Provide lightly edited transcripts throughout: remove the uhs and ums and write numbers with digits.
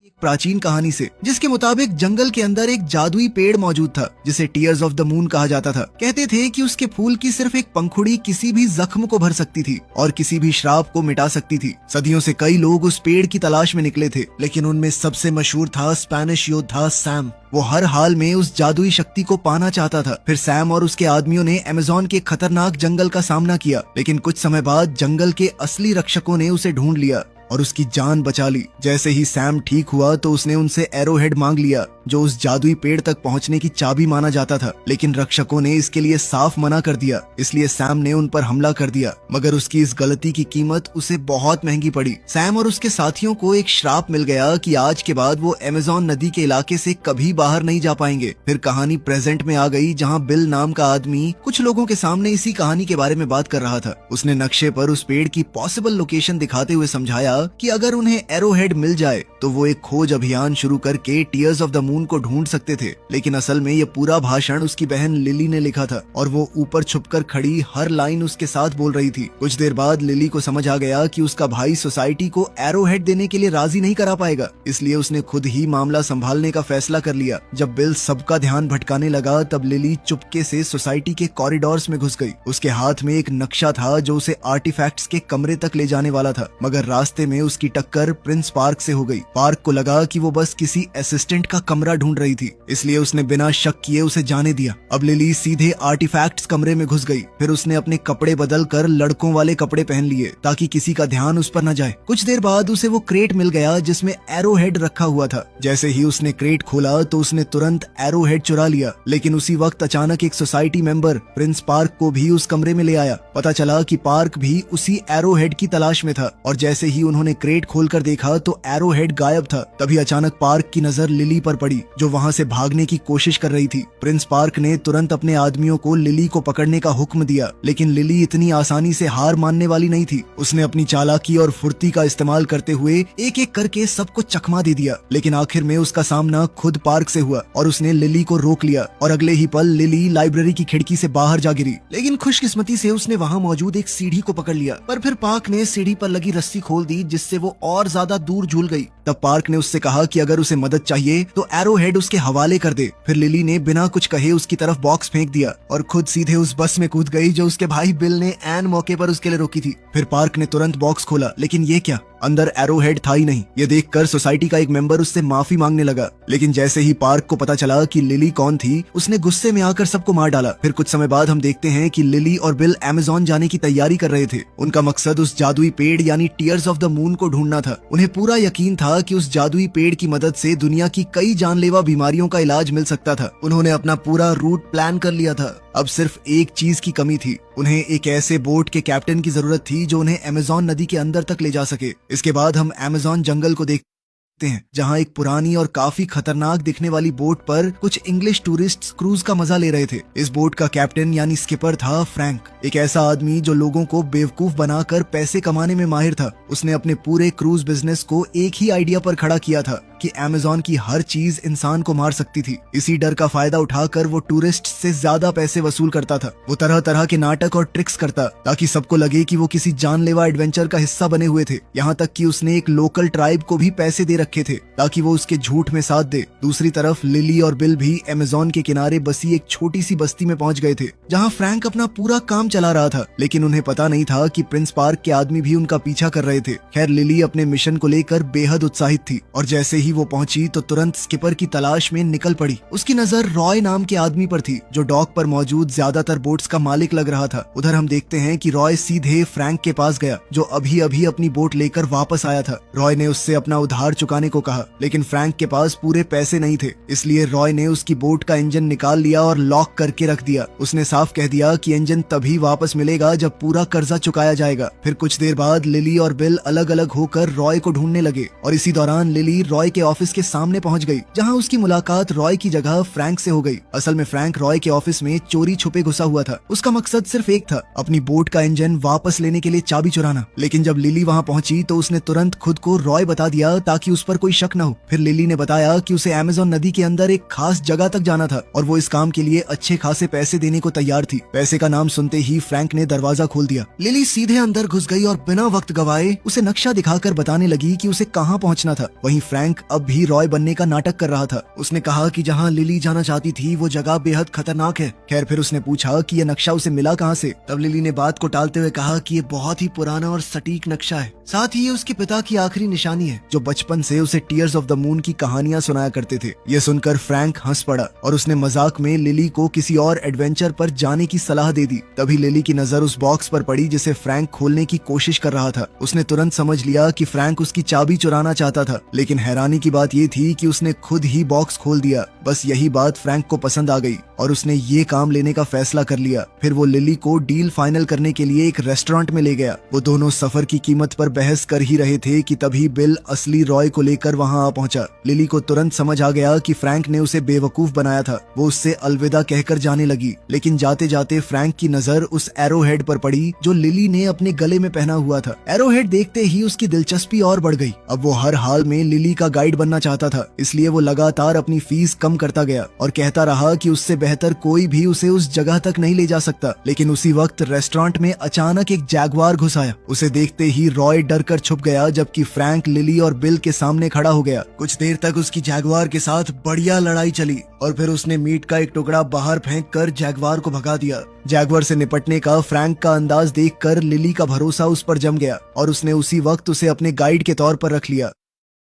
एक प्राचीन कहानी से, जिसके मुताबिक जंगल के अंदर एक जादुई पेड़ मौजूद था जिसे टीयर्स ऑफ द मून कहा जाता था। कहते थे कि उसके फूल की सिर्फ एक पंखुड़ी किसी भी जख्म को भर सकती थी और किसी भी श्राप को मिटा सकती थी। सदियों से कई लोग उस पेड़ की तलाश में निकले थे, लेकिन उनमें सबसे मशहूर था स्पेनिश योद्धा सैम। वो हर हाल में उस जादुई शक्ति को पाना चाहता था। फिर सैम और उसके आदमियों ने अमेज़न के खतरनाक जंगल का सामना किया, लेकिन कुछ समय बाद जंगल के असली रक्षकों ने उसे ढूंढ लिया और उसकी जान बचा ली। जैसे ही सैम ठीक हुआ तो उसने उनसे एरोहेड मांग लिया, जो उस जादुई पेड़ तक पहुंचने की चाबी माना जाता था। लेकिन रक्षकों ने इसके लिए साफ मना कर दिया, इसलिए सैम ने उन पर हमला कर दिया। मगर उसकी इस गलती की कीमत उसे बहुत महंगी पड़ी। सैम और उसके साथियों को एक श्राप मिल गया कि आज के बाद वो अमेज़न नदी के इलाके से कभी बाहर नहीं जा पाएंगे। फिर कहानी प्रेजेंट में आ गई, जहाँ बिल नाम का आदमी कुछ लोगों के सामने इसी कहानी के बारे में बात कर रहा था। उसने नक्शे पर उस पेड़ की पॉसिबल लोकेशन दिखाते हुए समझाया कि अगर उन्हें एरोहेड मिल जाए तो वो एक खोज अभियान शुरू करके टीयर्स ऑफ द मून को ढूंढ सकते थे। लेकिन असल में ये पूरा भाषण उसकी बहन लिली ने लिखा था और वो ऊपर छुपकर खड़ी हर लाइन उसके साथ बोल रही थी। कुछ देर बाद लिली को समझ आ गया कि उसका भाई सोसाइटी को एरोहेड देने के लिए राजी नहीं करा पाएगा, इसलिए उसने खुद ही मामला संभालने का फैसला कर लिया। जब बिल सबका ध्यान भटकाने लगा तब लिली चुपके से सोसाइटी के कॉरिडोर्स में घुस गई। उसके हाथ में एक नक्शा था जो उसे आर्टिफैक्ट्स के कमरे तक ले जाने वाला था, मगर रास्ते में उसकी टक्कर प्रिंस पार्क से हो गई। पार्क को लगा कि वो बस किसी असिस्टेंट का कमरा ढूंढ रही थी, इसलिए उसने बिना शक किए उसे जाने दिया। अब लिली सीधे आर्टिफैक्ट्स कमरे में घुस गई। फिर उसने अपने कपड़े बदल कर लड़कों वाले कपड़े पहन लिए ताकि किसी का ध्यान उस पर न जाए। कुछ देर बाद उसे वो क्रेट मिल गया जिसमें एरोहेड रखा हुआ था। जैसे ही उसने क्रेट खोला तो उसने तुरंत एरोहेड चुरा लिया। लेकिन उसी वक्त अचानक एक सोसाइटी मेंबर प्रिंस पार्क को भी उस कमरे में ले आया। पता चला कि पार्क भी उसी एरोहेड की तलाश में था और जैसे ही उन्होंने क्रेट खोलकर देखा तो एरोहेड गायब था। तभी अचानक पार्क की नजर लिली पर पड़ी, जो वहां से भागने की कोशिश कर रही थी। प्रिंस पार्क ने तुरंत अपने आदमियों को लिली को पकड़ने का हुक्म दिया, लेकिन लिली इतनी आसानी से हार मानने वाली नहीं थी। उसने अपनी चालाकी और फुर्ती का इस्तेमाल करते हुए एक एक करके सबको चकमा दे दिया। लेकिन आखिर में उसका सामना खुद पार्क से हुआ और उसने लिली को रोक लिया और अगले ही पल लिली लाइब्रेरी की खिड़की से बाहर जा गिरी। लेकिन खुशकिस्मती से उसने वहाँ मौजूद एक सीढ़ी को पकड़ लिया, पर फिर पार्क ने सीढ़ी पर लगी रस्सी खोल दी, जिससे वो और ज्यादा दूर झूल गई। तब पार्क ने उससे कहा कि अगर उसे मदद चाहिए तो एरोहेड उसके हवाले कर दे। फिर लिली ने बिना कुछ कहे उसकी तरफ बॉक्स फेंक दिया और खुद सीधे उस बस में कूद गई जो उसके भाई बिल ने ऐन मौके पर उसके लिए रोकी थी। फिर पार्क ने तुरंत बॉक्स खोला, लेकिन ये क्या, अंदर एरोहेड था ही नहीं। ये देखकर सोसाइटी का एक मेंबर उससे माफी मांगने लगा, लेकिन जैसे ही पार्क को पता चला कि लिली कौन थी, उसने गुस्से में आकर सबको मार डाला। फिर कुछ समय बाद हम देखते हैं कि लिली और बिल अमेज़न जाने की तैयारी कर रहे थे। उनका मकसद उस जादुई पेड़ यानी टीयर्स ऑफ द मून को ढूंढना था। उन्हें पूरा यकीन था कि उस जादुई पेड़ की मदद से दुनिया की कई जानलेवा बीमारियों का इलाज मिल सकता था। उन्होंने अपना पूरा रूट प्लान कर लिया था। अब सिर्फ एक चीज की कमी थी, उन्हें एक ऐसे बोट के कैप्टन की जरूरत थी जो उन्हें अमेज़न नदी के अंदर तक ले जा सके। इसके बाद हम अमेज़न जंगल को देखते हैं, जहां एक पुरानी और काफी खतरनाक दिखने वाली बोट पर कुछ इंग्लिश टूरिस्ट क्रूज का मजा ले रहे थे। इस बोट का कैप्टन यानी स्किपर था फ्रैंक, एक ऐसा आदमी जो लोगों को बेवकूफ बनाकर पैसे कमाने में माहिर था। उसने अपने पूरे क्रूज बिजनेस को एक ही आइडिया पर खड़ा किया था कि अमेज़न की हर चीज इंसान को मार सकती थी। इसी डर का फायदा उठाकर वो टूरिस्ट से ज्यादा पैसे वसूल करता था। वो तरह तरह के नाटक और ट्रिक्स करता ताकि सबको लगे कि वो किसी जानलेवा एडवेंचर का हिस्सा बने हुए थे। यहाँ तक कि उसने एक लोकल ट्राइब को भी पैसे दे रखे थे ताकि वो उसके झूठ में साथ दे। दूसरी तरफ लिली और बिल भी अमेज़न के किनारे बसी एक छोटी सी बस्ती में पहुंच गए थे, जहाँ फ्रैंक अपना पूरा काम चला रहा था। लेकिन उन्हें पता नहीं था कि प्रिंस पार्क के आदमी भी उनका पीछा कर रहे थे। खैर, लिली अपने मिशन को लेकर बेहद उत्साहित थी और जैसे ही वो पहुंची तो तुरंत स्किपर की तलाश में निकल पड़ी। उसकी नजर रॉय नाम के आदमी पर थी, जो डॉक पर मौजूद ज्यादातर बोट्स का मालिक लग रहा था। उधर हम देखते हैं कि रॉय सीधे फ्रैंक के पास गया, जो अभी अभी अपनी बोट लेकर वापस आया था। रॉय ने उससे अपना उधार चुकाने को कहा, लेकिन फ्रैंक के पास पूरे पैसे नहीं थे, इसलिए रॉय ने उसकी बोट का इंजन निकाल लिया और लॉक करके रख दिया। उसने साफ कह दिया कि इंजन तभी वापस मिलेगा जब पूरा कर्जा चुकाया जाएगा। फिर कुछ देर बाद लिली और बिल अलग अलग होकर रॉय को ढूंढने लगे और इसी दौरान लिली रॉय के ऑफिस के सामने पहुंच गई, जहां उसकी मुलाकात रॉय की जगह फ्रैंक से हो गई। असल में फ्रैंक रॉय के ऑफिस में चोरी छुपे घुसा हुआ था। उसका मकसद सिर्फ एक था, अपनी बोट का इंजन वापस लेने के लिए चाबी चुराना। लेकिन जब लिली वहां पहुंची तो उसने तुरंत खुद को रॉय बता दिया ताकि उस पर कोई शक न हो। फिर लिली ने बताया कि उसे अमेज़न नदी के अंदर एक खास जगह तक जाना था और वो इस काम के लिए अच्छे खासे पैसे देने को तैयार थी। पैसे का नाम सुनते ही फ्रैंक ने दरवाजा खोल दिया। लिली सीधे अंदर घुस गई और बिना वक्त गवाए उसे नक्शा दिखाकर बताने लगी कि उसे कहाँ पहुंचना था। वहीं फ्रैंक अब भी रॉय बनने का नाटक कर रहा था। उसने कहा कि जहाँ लिली जाना चाहती थी वो जगह बेहद खतरनाक है। खैर फिर उसने पूछा कि यह नक्शा उसे मिला कहाँ से। तब लिली ने बात को टालते हुए कहा कि ये बहुत ही पुराना और सटीक नक्शा है, साथ ही ये उसके पिता की आखिरी निशानी है जो बचपन से उसे टीयर्स ऑफ द मून की कहानियां सुनाया करते थे। ये सुनकर फ्रैंक हंस पड़ा और उसने मजाक में लिली को किसी और एडवेंचर पर जाने की सलाह दे दी। तभी लिली की नजर उस बॉक्स पर पड़ी जिसे फ्रैंक खोलने की कोशिश कर रहा था। उसने तुरंत समझ लिया कि फ्रैंक उसकी चाबी चुराना चाहता था, लेकिन हैरानी की बात ये थी कि उसने खुद ही बॉक्स खोल दिया। बस यही बात फ्रैंक को पसंद आ गई और उसने ये काम लेने का फैसला कर लिया। फिर वो लिली को डील फाइनल करने के लिए एक रेस्टोरेंट में ले गया। वो दोनों सफर की कीमत पर बहस कर ही रहे थे कि तभी बिल असली रॉय को लेकर वहां आ पहुंचा। लिली को तुरंत समझ आ गया कि फ्रैंक ने उसे बेवकूफ बनाया था। वो उससे अलविदा कहकर जाने लगी, लेकिन जाते जाते फ्रैंक की नजर उस एरोहेड पर पड़ी जो लिली ने अपने गले में पहना हुआ था। एरोहेड देखते ही उसकी दिलचस्पी और बढ़ गई। अब वो हर हाल में लिली का गाइड बनना चाहता था, इसलिए वो लगातार अपनी फीस कम करता गया और कहता रहा कि उससे बेहतर कोई भी उसे उस जगह तक नहीं ले जा सकता। लेकिन उसी वक्त रेस्टोरेंट में अचानक एक जैगवार घुस आया। उसे देखते ही रॉय डर कर छुप गया, जबकि फ्रैंक लिली और बिल के सामने खड़ा हो गया। कुछ देर तक उसकी जैगवार के साथ बढ़िया लड़ाई चली और फिर उसने मीट का एक टुकड़ा बाहर फेंक कर जैगवार को भगा दिया। जैगवार से निपटने का फ्रैंक का अंदाज देखकर लिली का भरोसा उस पर जम गया और उसने उसी वक्त उसे अपने गाइड के तौर पर रख लिया।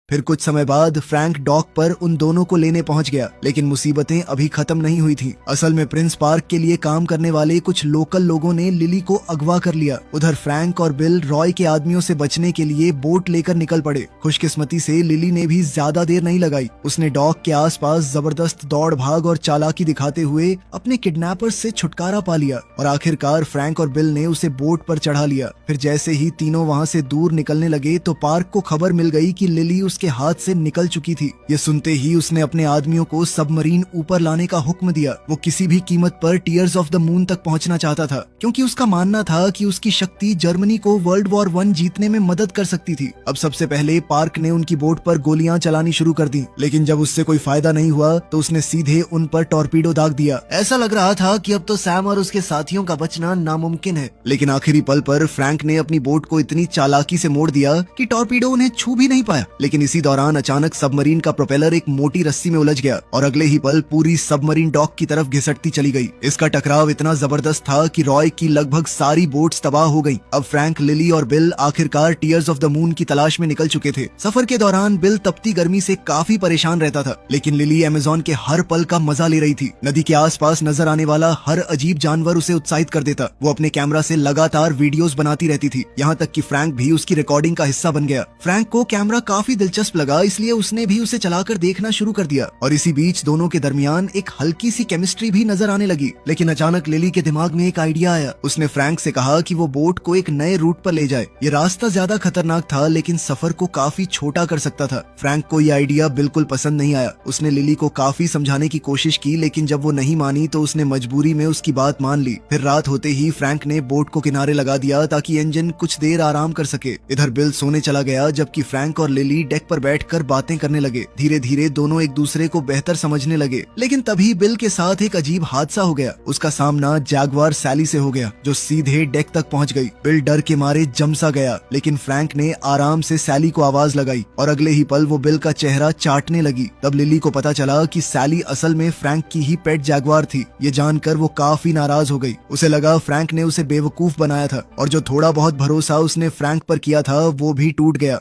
फिर कुछ समय बाद फ्रैंक डॉक पर उन दोनों को लेने पहुंच गया, लेकिन मुसीबतें अभी खत्म नहीं हुई थी। असल में प्रिंस पार्क के लिए काम करने वाले कुछ लोकल लोगों ने लिली को अगवा कर लिया। उधर फ्रैंक और बिल रॉय के आदमियों से बचने के लिए बोट लेकर निकल पड़े। खुशकिस्मती से लिली ने भी ज्यादा देर नहीं लगाई। उसने डॉक के आसपास जबरदस्त दौड़ भाग और चालाकी दिखाते हुए अपने किडनैपर्स से छुटकारा पा लिया और आखिरकार फ्रैंक और बिल ने उसे बोट पर चढ़ा लिया। फिर जैसे ही तीनों वहाँ से दूर निकलने लगे तो पार्क को खबर मिल गई कि लिली उसके हाथ से निकल चुकी थी। ये सुनते ही उसने अपने आदमियों को सबमरीन ऊपर लाने का हुक्म दिया। वो किसी भी कीमत पर टीयर्स ऑफ द मून तक पहुंचना चाहता था, क्योंकि उसका मानना था कि उसकी शक्ति जर्मनी को वर्ल्ड वॉर 1 जीतने में मदद कर सकती थी। अब सबसे पहले पार्क ने उनकी बोट पर गोलियां चलानी शुरू कर दी, लेकिन जब उससे कोई फायदा नहीं हुआ तो उसने सीधे उन पर टॉर्पीडो दाग दिया। ऐसा लग रहा था कि अब तो सैम और उसके साथियों का बचना नामुमकिन है, लेकिन आखिरी पल पर फ्रैंक ने अपनी बोट को इतनी चालाकी से मोड़ दिया कि टॉर्पीडो उन्हें छू भी नहीं पाया। लेकिन इसी दौरान अचानक सबमरीन का प्रोपेलर एक मोटी रस्सी में उलझ गया और अगले ही पल पूरी सबमरीन डॉक की तरफ घिसटती चली गई। इसका टकराव इतना जबरदस्त था कि रॉय की लगभग सारी बोट्स तबाह हो गईं। अब फ्रैंक, लिली और बिल आखिरकार टीयर्स ऑफ द मून की तलाश में निकल चुके थे। सफर के दौरान बिल तपती गर्मी से काफी परेशान रहता था, लेकिन लिली अमेज़न के हर पल का मजा ले रही थी। नदी के आसपास नजर आने वाला हर अजीब जानवर उसे उत्साहित कर देता। वो अपने कैमरा से लगातार वीडियोस बनाती रहती थी, यहाँ तक कि फ्रैंक भी उसकी रिकॉर्डिंग का हिस्सा बन गया। फ्रैंक को कैमरा काफी दिलचस्प लगा, इसलिए उसने भी उसे चलाकर देखना शुरू कर दिया और इसी बीच दोनों के दरमियान एक हल्की सी केमिस्ट्री भी नजर आने लगी। लेकिन अचानक लिली के दिमाग में एक आइडिया आया। उसने फ्रैंक से कहा कि वो बोट को एक नए रूट पर ले जाए। ये रास्ता ज्यादा खतरनाक था, लेकिन सफर को काफी छोटा कर सकता था। फ्रैंक को ये आइडिया बिल्कुल पसंद नहीं आया। उसने लिली को काफी समझाने की कोशिश की, लेकिन जब वो नहीं मानी तो उसने मजबूरी में उसकी बात मान ली। फिर रात होते ही फ्रैंक ने बोट को किनारे लगा दिया ताकि इंजन कुछ देर आराम कर सके। इधर बिल सोने चला गया, जबकि फ्रैंक और लिली डेक पर बैठकर बातें करने लगे। धीरे धीरे दोनों एक दूसरे को बेहतर समझने लगे, लेकिन तभी बिल के साथ एक अजीब हादसा हो गया। उसका सामना जैगवार सैली से हो गया, जो सीधे डेक तक पहुंच गई। बिल डर के मारे जमसा गया, लेकिन फ्रैंक ने आराम से सैली को आवाज लगाई और अगले ही पल वो बिल का चेहरा चाटने लगी। तब लिली को पता चला कि सैली असल में फ्रैंक की ही पेट जैगवार थी। ये जानकर वो काफी नाराज हो गई। उसे लगा फ्रैंक ने उसे बेवकूफ बनाया था और जो थोड़ा बहुत भरोसा उसने फ्रैंक पर किया था वो भी टूट गया।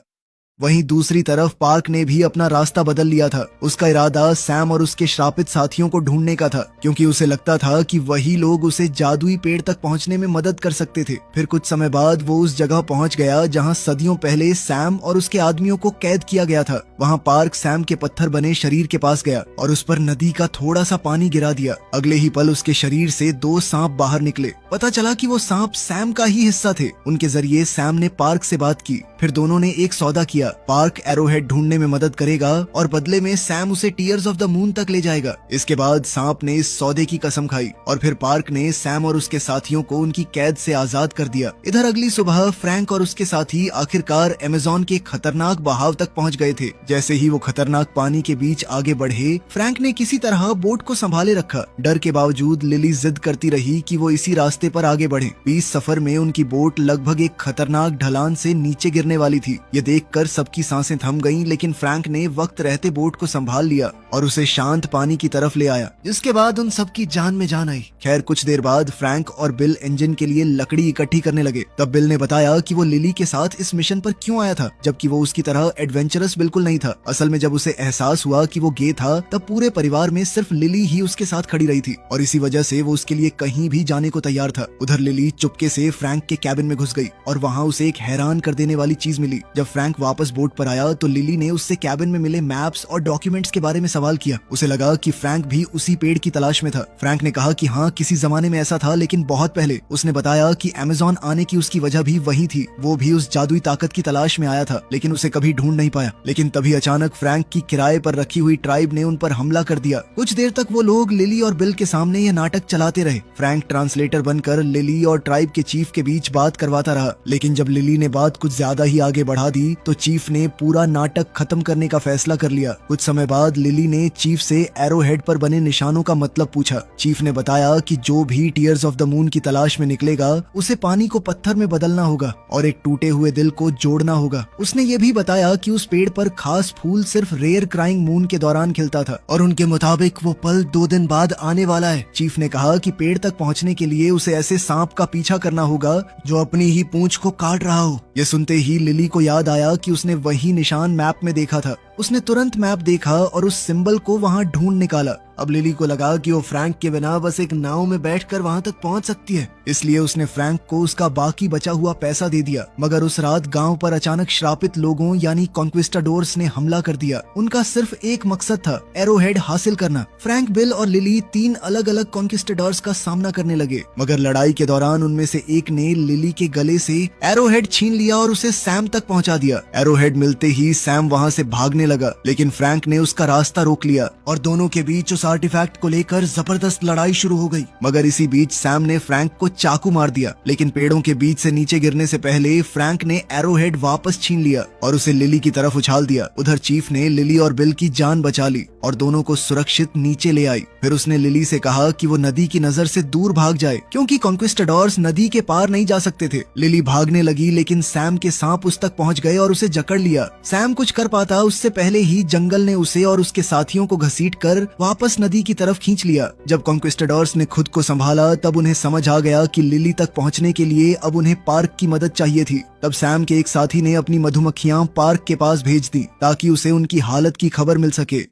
वहीं दूसरी तरफ पार्क ने भी अपना रास्ता बदल लिया था। उसका इरादा सैम और उसके श्रापित साथियों को ढूंढने का था, क्योंकि उसे लगता था कि वही लोग उसे जादुई पेड़ तक पहुंचने में मदद कर सकते थे। फिर कुछ समय बाद वो उस जगह पहुंच गया जहां सदियों पहले सैम और उसके आदमियों को कैद किया गया था। वहां पार्क सैम के पत्थर बने शरीर के पास गया और उस पर नदी का थोड़ा सा पानी गिरा दिया। अगले ही पल उसके शरीर से 2 सांप बाहर निकले। पता चला कि वो सांप सैम का ही हिस्सा थे। उनके जरिए सैम ने पार्क से बात की। फिर दोनों ने एक सौदा किया। पार्क एरोहेड ढूंढने में मदद करेगा और बदले में सैम उसे टीयर्स ऑफ द मून तक ले जाएगा। इसके बाद सांप ने इस सौदे की कसम खाई और फिर पार्क ने सैम और उसके साथियों को उनकी कैद से आजाद कर दिया। इधर अगली सुबह फ्रैंक और उसके साथी आखिरकार अमेज़न के खतरनाक बहाव तक पहुंच गए थे। जैसे ही वो खतरनाक पानी के बीच आगे बढ़े, फ्रैंक ने किसी तरह बोट को संभाले रखा। डर के बावजूद लिली जिद करती रही कि वो इसी रास्ते पर आगे बढ़े। 20 सफर में उनकी बोट लगभग एक खतरनाक ढलान से नीचे गिरने वाली थी। ये देखकर सबकी सांसें थम गईं, लेकिन फ्रैंक ने वक्त रहते बोट को संभाल लिया और उसे शांत पानी की तरफ ले आया, जिसके बाद उन सबकी जान में जान आई। खैर कुछ देर बाद फ्रैंक और बिल इंजन के लिए लकड़ी इकट्ठी करने लगे। तब बिल ने बताया कि वो लिली के साथ इस मिशन पर क्यों आया था, जबकि वो उसकी तरह एडवेंचरस बिल्कुल नहीं था। असल में जब उसे एहसास हुआ कि वो गे था, तब पूरे परिवार में सिर्फ लिली ही उसके साथ खड़ी रही थी और इसी वजह से वो उसके लिए कहीं भी जाने को तैयार था। उधर लिली चुपके से फ्रैंक के कैबिन में घुस गई और वहाँ उसे एक हैरान कर देने वाली चीज मिली। जब फ्रैंक वापस बोट पर आया तो लिली ने उससे कैबिन में मिले मैप्स और डॉक्यूमेंट्स के बारे में सवाल किया। उसे लगा कि फ्रैंक भी उसी पेड़ की तलाश में था। फ्रैंक ने कहा कि हाँ, किसी जमाने में ऐसा था, लेकिन बहुत पहले। उसने बताया कि अमेज़न आने की उसकी वजह भी वही थी। वो भी उस जादुई ताकत की तलाश में आया था, लेकिन उसे कभी ढूंढ नहीं पाया। लेकिन तभी अचानक फ्रैंक की किराए पर रखी हुई ट्राइब ने उन पर हमला कर दिया। कुछ देर तक वो लोग लिली और बिल के सामने ये नाटक चलाते रहे। फ्रैंक ट्रांसलेटर बनकर लिली और ट्राइब के चीफ के बीच बात करवाता रहा, लेकिन जब लिली ने बात कुछ ज्यादा ही आगे बढ़ा दी तो चीफ ने पूरा नाटक खत्म करने का फैसला कर लिया। कुछ समय बाद लिली ने चीफ से एरो हेड पर बने निशानों का मतलब पूछा। चीफ ने बताया कि जो भी टीयर्स ऑफ द मून की तलाश में निकलेगा, उसे पानी को पत्थर में बदलना होगा और एक टूटे हुए दिल को जोड़ना होगा। उसने ये भी बताया कि उस पेड़ पर खास फूल सिर्फ रेयर क्राइंग मून के दौरान खिलता था और उनके मुताबिक वो पल 2 दिन बाद आने वाला है। चीफ ने कहा कि पेड़ तक पहुंचने के लिए उसे ऐसे सांप का पीछा करना होगा जो अपनी ही पूंछ को काट रहा हो। ये सुनते ही लिली को याद आया कि उसने वही निशान मैप में देखा था। उसने तुरंत मैप देखा और उस सिंबल को वहाँ ढूंढ निकाला। अब लिली को लगा कि वो फ्रैंक के बिना बस एक नाव में बैठकर वहाँ तक पहुँच सकती है, इसलिए उसने फ्रैंक को उसका बाकी बचा हुआ पैसा दे दिया। मगर उस रात गांव पर अचानक श्रापित लोगों यानी कॉन्क्विस्टाडोर्स ने हमला कर दिया। उनका सिर्फ एक मकसद था, एरोहेड हासिल करना। फ्रैंक, बिल और लिली 3 अलग अलग कॉन्क्विस्टाडोर्स का सामना करने लगे, मगर लड़ाई के दौरान उनमें से एक ने लिली के गले से एरोहेड छीन लिया और उसे सैम तक पहुँचा दिया। एरोहेड मिलते ही सैम वहाँ से भागने लगा, लेकिन फ्रैंक ने उसका रास्ता रोक लिया और दोनों के बीच उस आर्टिफैक्ट को लेकर जबरदस्त लड़ाई शुरू हो गई। मगर इसी बीच सैम ने फ्रैंक को चाकू मार दिया, लेकिन पेड़ों के बीच से नीचे गिरने से पहले फ्रैंक ने एरोहेड वापस छीन लिया और उसे लिली की तरफ उछाल दिया। उधर चीफ ने लिली और बिल की जान बचा ली और दोनों को सुरक्षित नीचे ले आई। फिर उसने लिली से कहा कि वो नदी की नजर से दूर भाग जाए, क्योंकि कॉन्क्विस्टाडोर्स नदी के पार नहीं जा सकते थे। लिली भागने लगी, लेकिन सैम के सांप उस तक पहुंच गए और उसे जकड़ लिया। सैम कुछ कर पाता उससे पहले ही जंगल ने उसे और उसके साथियों को घसीटकर वापस नदी की तरफ खींच लिया। जब कॉन्क्विस्टाडोर्स ने खुद को संभाला तब उन्हें समझ आ गया कि लिली तक पहुंचने के लिए अब उन्हें पार्क की मदद चाहिए थी। तब सैम के एक साथी ने अपनी मधुमक्खियां पार्क के पास भेज दी ताकि उसे उनकी हालत की खबर मिल सके।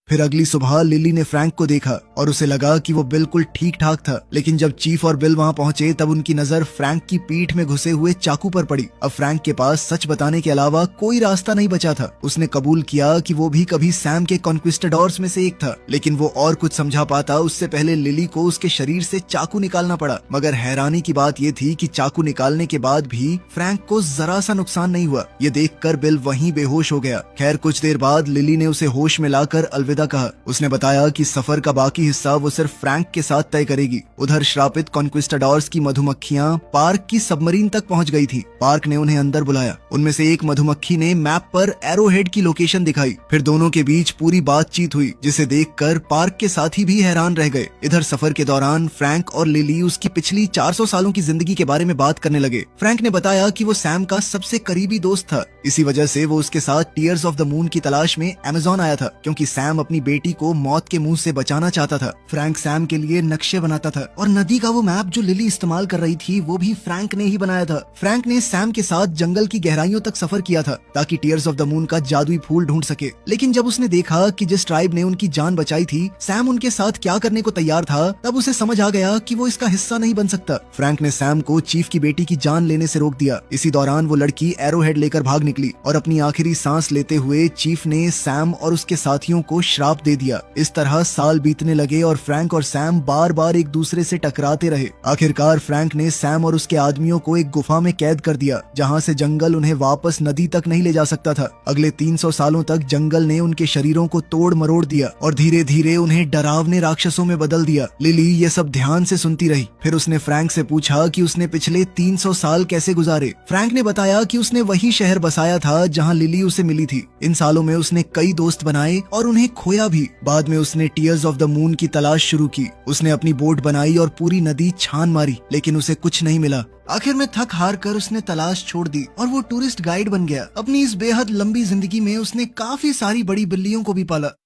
फिर अगली सुबह लिली ने फ्रैंक को देखा और उसे लगा कि वो बिल्कुल ठीक ठाक था, लेकिन जब चीफ और बिल वहाँ पहुंचे तब उनकी नजर फ्रैंक की पीठ में घुसे हुए चाकू पर पड़ी। अब फ्रैंक के पास सच बताने के अलावा कोई रास्ता नहीं बचा था। उसने कबूल किया कि वो भी कभी सैम के कॉन्क्विस्टाडोर्स में से एक था, लेकिन वो और कुछ समझा पाता उससे पहले लिली को उसके शरीर से चाकू निकालना पड़ा। मगर हैरानी की बात ये थी कि चाकू निकालने के बाद भी फ्रैंक को जरा सा नुकसान नहीं हुआ। ये देखकर बिल वहीं बेहोश हो गया। खैर कुछ देर बाद लिली ने उसे होश में लाकर अलविदा कहा। उसने बताया कि सफर का बाकी हिस्सा वो सिर्फ फ्रैंक के साथ तय करेगी। उधर श्रापित कॉन्क्विस्टाडोर्स की मधुमक्खियां पार्क की सबमरीन तक पहुंच गई थी। पार्क ने उन्हें अंदर बुलाया। उनमें से एक मधुमक्खी ने मैप पर एरोहेड की लोकेशन दिखाई। फिर दोनों के बीच पूरी बातचीत हुई, जिसे देखकर पार्क के साथी भी हैरान रह गए। इधर सफर के दौरान फ्रैंक और लिली उसकी पिछली 400 सालों की जिंदगी के बारे में बात करने लगे। फ्रैंक ने बताया कि वो सैम का सबसे करीबी दोस्त था, इसी वजह से वो उसके साथ टीयर्स ऑफ द मून की तलाश में अमेज़न आया था, क्योंकि सैम अपनी बेटी को मौत के मुंह से बचाना चाहता था। फ्रैंक सैम के लिए नक्शे बनाता था और नदी का वो मैप जो लिली इस्तेमाल कर रही थी वो भी फ्रैंक ने ही बनाया था। फ्रैंक ने सैम के साथ जंगल की गहराइयों तक सफर किया था ताकि टीयर्स ऑफ द मून का जादुई फूल ढूंढ सके। लेकिन जब उसने देखा कि जिस ट्राइब ने उनकी जान बचाई थी सैम उनके साथ क्या करने को तैयार था, तब उसे समझ आ गया कि वो इसका हिस्सा नहीं बन सकता। फ्रैंक ने सैम को चीफ की बेटी की जान लेने से रोक दिया। इसी दौरान वो लड़की एरोहेड लेकर भाग निकली और अपनी आखिरी सांस लेते हुए चीफ ने सैम और उसके साथियों को श्राप दे दिया। इस तरह साल बीतने लगे और फ्रैंक और सैम बार बार एक दूसरे से टकराते रहे। आखिरकार फ्रैंक ने सैम और उसके आदमियों को एक गुफा में कैद कर दिया, जहां से जंगल उन्हें वापस नदी तक नहीं ले जा सकता था। अगले 300 सालों तक जंगल ने उनके शरीरों को तोड़ मरोड़ दिया और धीरे धीरे उन्हें डरावने राक्षसों में बदल दिया। लिली ये सब ध्यान से सुनती रही। फिर उसने फ्रैंक से पूछा कि उसने पिछले 300 साल कैसे गुजारे। फ्रैंक ने बताया कि उसने वही शहर बसाया था जहाँ लिली उसे मिली थी। इन सालों में उसने कई दोस्त बनाए और उन्हें खोया भी। बाद में उसने टीयर्स ऑफ द मून की तलाश शुरू की। उसने अपनी बोट बनाई और पूरी नदी छान मारी, लेकिन उसे कुछ नहीं मिला। आखिर में थक हार कर उसने तलाश छोड़ दी और वो टूरिस्ट गाइड बन गया। अपनी इस बेहद लंबी जिंदगी में उसने काफी सारी बड़ी बिल्लियों को भी पाला।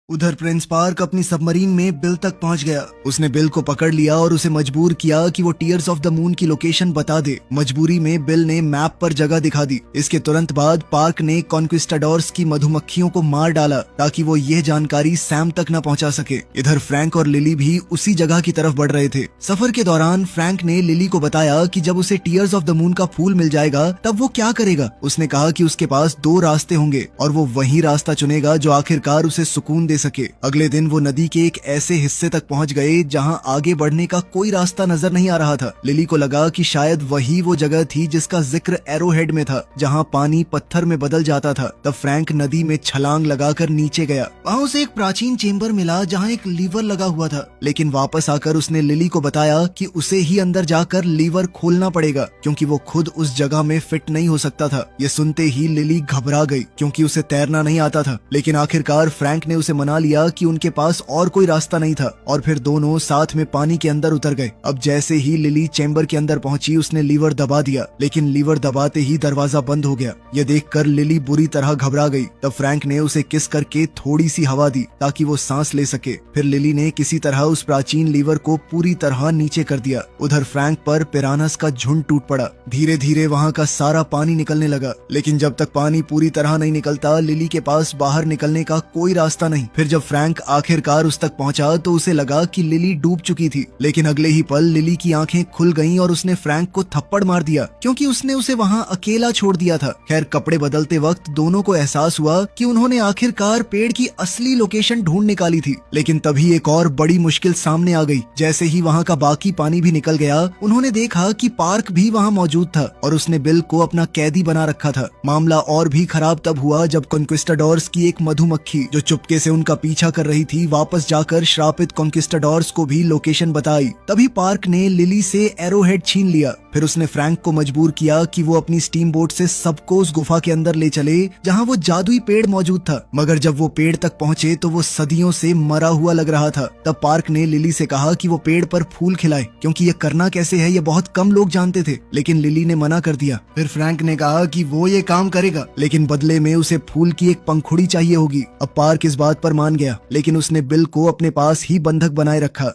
उधर प्रिंस पार्क अपनी सबमरीन में बिल तक पहुंच गया। उसने बिल को पकड़ लिया और उसे मजबूर किया कि वो टीयर्स ऑफ द मून की लोकेशन बता दे। मजबूरी में बिल ने मैप पर जगह दिखा दी। इसके तुरंत बाद पार्क ने कॉन्क्विस्टाडोर्स की मधुमक्खियों को मार डाला ताकि वो यह जानकारी सैम तक न पहुंचा सके। इधर फ्रैंक और लिली भी उसी जगह की तरफ बढ़ रहे थे। सफर के दौरान फ्रैंक ने लिली को बताया कि जब उसे टीयर्स ऑफ द मून का फूल मिल जाएगा तब वो क्या करेगा। उसने कहा कि उसके पास 2 रास्ते होंगे और वो वही रास्ता चुनेगा जो आखिरकार उसे सुकून दे सके। अगले दिन वो नदी के एक ऐसे हिस्से तक पहुंच गए जहां आगे बढ़ने का कोई रास्ता नजर नहीं आ रहा था। लिली को लगा कि शायद वही वो जगह थी जिसका जिक्र एरोहेड में था, जहां पानी पत्थर में बदल जाता था। तब फ्रैंक नदी में छलांग लगाकर नीचे गया। वहां उसे एक प्राचीन चेम्बर मिला जहां एक लीवर लगा हुआ था, लेकिन वापस आकर उसने लिली को बताया कि उसे ही अंदर जाकर लीवर खोलना पड़ेगा क्योंकि वो खुद उस जगह में फिट नहीं हो सकता था। ये सुनते ही लिली घबरा गई क्योंकि उसे तैरना नहीं आता था, लेकिन आखिरकार फ्रैंक ने उसे मना लिया कि उनके पास और कोई रास्ता नहीं था और फिर दोनों साथ में पानी के अंदर उतर गए। अब जैसे ही लिली चेम्बर के अंदर पहुंची उसने लीवर दबा दिया, लेकिन लीवर दबाते ही दरवाजा बंद हो गया। यह देखकर लिली बुरी तरह घबरा गई। तब फ्रैंक ने उसे किस करके थोड़ी सी हवा दी ताकि वो सांस ले सके। फिर लिली ने किसी तरह उस प्राचीन लीवर को पूरी तरह नीचे कर दिया। उधर फ्रैंक पर पिरानस का झुंड टूट पड़ा। धीरे धीरे वहाँ का सारा पानी निकलने लगा, लेकिन जब तक पानी पूरी तरह नहीं निकलता लिली के पास बाहर निकलने का कोई रास्ता नहीं। फिर जब फ्रैंक आखिरकार उस तक पहुंचा तो उसे लगा कि लिली डूब चुकी थी, लेकिन अगले ही पल लिली की आंखें खुल गईं और उसने फ्रैंक को थप्पड़ मार दिया क्योंकि उसने उसे वहां अकेला छोड़ दिया था। खैर, कपड़े बदलते वक्त दोनों को एहसास हुआ कि उन्होंने आखिरकार पेड़ की असली लोकेशन ढूंढ निकाली थी, लेकिन तभी एक और बड़ी मुश्किल सामने आ गई। जैसे ही वहाँ का बाकी पानी भी निकल गया उन्होंने देखा कि पार्क भी वहाँ मौजूद था और उसने बिल को अपना कैदी बना रखा था। मामला और भी खराब तब हुआ जब कॉन्क्विस्टाडोर्स की एक मधुमक्खी जो चुपके से उनका पीछा कर रही थी वापस जाकर श्रापित कॉन्क्विस्टाडोर्स को भी लोकेशन बताई। तभी पार्क ने लिली से एरोहेड छीन लिया। फिर उसने फ्रैंक को मजबूर किया कि वो अपनी स्टीम बोट से सबको उस गुफा के अंदर ले चले जहां वो जादुई पेड़ मौजूद था। मगर जब वो पेड़ तक पहुंचे तो वो सदियों से मरा हुआ लग रहा था। तब पार्क ने लिली से कहा कि वो पेड़ पर फूल खिलाए क्योंकि ये करना कैसे है ये बहुत कम लोग जानते थे, लेकिन लिली ने मना कर दिया। फिर फ्रैंक ने कहा कि वो ये काम करेगा, लेकिन बदले में उसे फूल की एक पंखुड़ी चाहिए होगी। अब पार्क इस बात पर मान गया, लेकिन उसने बिल को अपने पास ही बंधक बनाए रखा।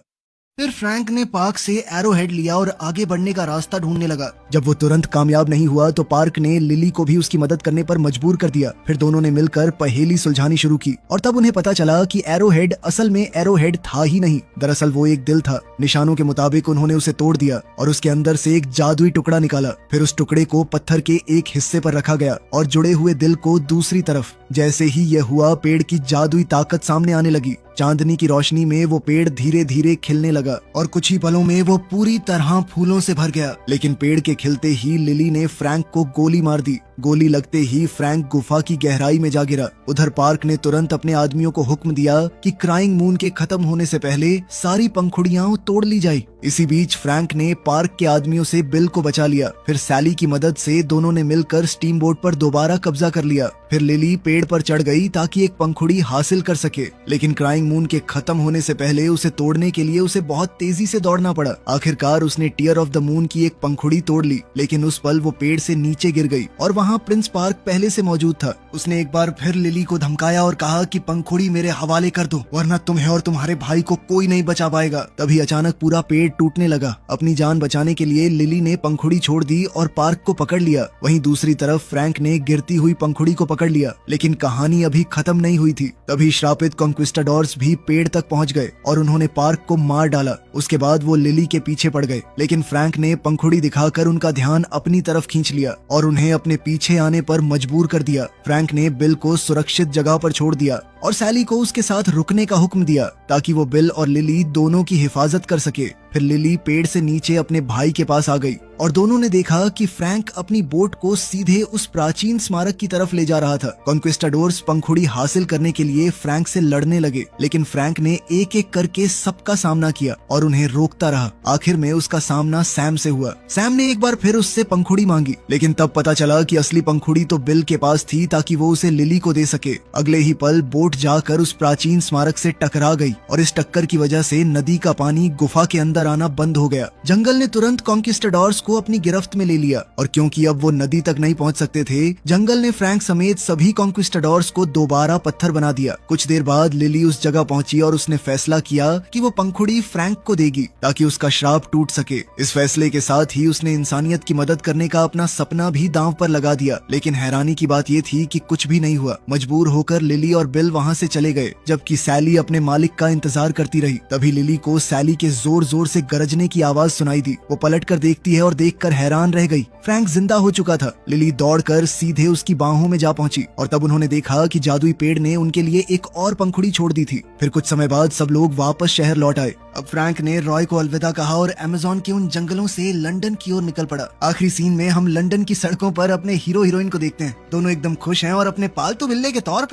फिर फ्रैंक ने पार्क से एरोहेड लिया और आगे बढ़ने का रास्ता ढूंढने लगा। जब वो तुरंत कामयाब नहीं हुआ तो पार्क ने लिली को भी उसकी मदद करने पर मजबूर कर दिया। फिर दोनों ने मिलकर पहेली सुलझानी शुरू की और तब उन्हें पता चला कि एरोहेड असल में एरोहेड था ही नहीं, दरअसल वो एक दिल था। निशानों के मुताबिक उन्होंने उसे तोड़ दिया और उसके अंदर से एक जादुई टुकड़ा निकाला। फिर उस टुकड़े को पत्थर के एक हिस्से पर रखा गया और जुड़े हुए दिल को दूसरी तरफ। जैसे ही यह हुआ पेड़ की जादुई ताकत सामने आने लगी। चांदनी की रोशनी में वो पेड़ धीरे धीरे खिलने लगा और कुछ ही पलों में वो पूरी तरह फूलों से भर गया। लेकिन पेड़ के खिलते ही लिली ने फ्रैंक को गोली मार दी। गोली लगते ही फ्रैंक गुफा की गहराई में जा गिरा। उधर पार्क ने तुरंत अपने आदमियों को हुक्म दिया कि क्राइंग मून के खत्म होने से पहले सारी पंखुड़ियां तोड़ ली जाए। इसी बीच फ्रैंक ने पार्क के आदमियों से बिल को बचा लिया। फिर सैली की मदद से दोनों ने मिलकर स्टीम बोट पर दोबारा कब्जा कर लिया। फिर लिली पेड़ पर चढ़ गई ताकि एक पंखुड़ी हासिल कर सके, लेकिन क्राइंग मून के खत्म होने से पहले उसे तोड़ने के लिए उसे बहुत तेजी से दौड़ना पड़ा। आखिरकार उसने टीयर ऑफ द मून की एक पंखुड़ी तोड़ ली, लेकिन उस पल वो पेड़ से नीचे गिर गई और वहाँ प्रिंस पार्क पहले से मौजूद था। उसने एक बार फिर लिली को धमकाया और कहा कि पंखुड़ी मेरे हवाले कर दो वरना तुम्हें और तुम्हारे भाई को कोई नहीं बचा पाएगा। तभी अचानक पूरा पेड़ टूटने लगा। अपनी जान बचाने के लिए लिली ने पंखुड़ी छोड़ दी और पार्क को पकड़ लिया। वहीं दूसरी तरफ फ्रैंक ने गिरती हुई पंखुड़ी को पकड़ लिया, लेकिन कहानी अभी खत्म नहीं हुई थी। तभी श्रापित कॉन्क्विस्टाडोर्स भी पेड़ तक पहुंच गए और उन्होंने पार्क को मार डाला। उसके बाद वो लिली के पीछे पड़ गए, लेकिन फ्रैंक ने पंखुड़ी दिखाकर उनका ध्यान अपनी तरफ खींच लिया और उन्हें अपने पीछे आने पर मजबूर कर दिया। फ्रैंक ने बिल को सुरक्षित जगह पर छोड़ दिया और सैली को उसके साथ रुकने का हुक्म दिया ताकि वो बिल और लिली दोनों की हिफाजत कर सके। फिर लिली पेड़ से नीचे अपने भाई के पास आ गई और दोनों ने देखा कि फ्रैंक अपनी बोट को सीधे उस प्राचीन स्मारक की तरफ ले जा रहा था। कॉन्क्विस्टाडोर्स पंखुड़ी हासिल करने के लिए फ्रैंक से लड़ने लगे, लेकिन फ्रैंक ने एक एक करके सबका सामना किया और उन्हें रोकता रहा। आखिर में उसका सामना सैम से हुआ। सैम ने एक बार फिर उससे पंखुड़ी मांगी, लेकिन तब पता चला कि असली पंखुड़ी तो बिल के पास थी ताकि वो उसे लिली को दे सके। अगले ही पल बोट बोट जाकर उस प्राचीन स्मारक से टकरा गई और इस टक्कर की वजह से नदी का पानी गुफा के अंदर आना बंद हो गया। जंगल ने तुरंत कॉन्किस्टाडोर्स को अपनी गिरफ्त में ले लिया और क्योंकि अब वो नदी तक नहीं पहुंच सकते थे, जंगल ने फ्रैंक समेत सभी कॉन्किस्टाडोर्स को दोबारा पत्थर बना दिया। कुछ देर बाद लिली उस जगह पहुंची और उसने फैसला किया कि वो पंखुड़ी फ्रैंक को देगी ताकि उसका श्राप टूट सके। इस फैसले के साथ ही उसने इंसानियत की मदद करने का अपना सपना भी दांव पर लगा दिया। लेकिन हैरानी की बात ये थी कि कुछ भी नहीं हुआ। मजबूर होकर लिली और बिल वहाँ से चले गए, जबकि सैली अपने मालिक का इंतजार करती रही। तभी लिली को सैली के जोर जोर से गरजने की आवाज सुनाई दी। वो पलट कर देखती है और देखकर हैरान रह गई। फ्रैंक जिंदा हो चुका था। लिली दौड़कर सीधे उसकी बाहों में जा पहुंची और तब उन्होंने देखा कि जादुई पेड़ ने उनके लिए एक और पंखुड़ी छोड़ दी थी। फिर कुछ समय बाद सब लोग वापस शहर लौट आए। अब फ्रैंक ने रॉय को अलविदा कहा और अमेज़न के उन जंगलों से लंदन की ओर निकल पड़ा। आखिरी सीन में हम लंदन की सड़कों पर अपने हीरो हीरोइन को देखते हैं। दोनों एकदम खुश हैं और अपने पालतू बिल्ले के तौर पे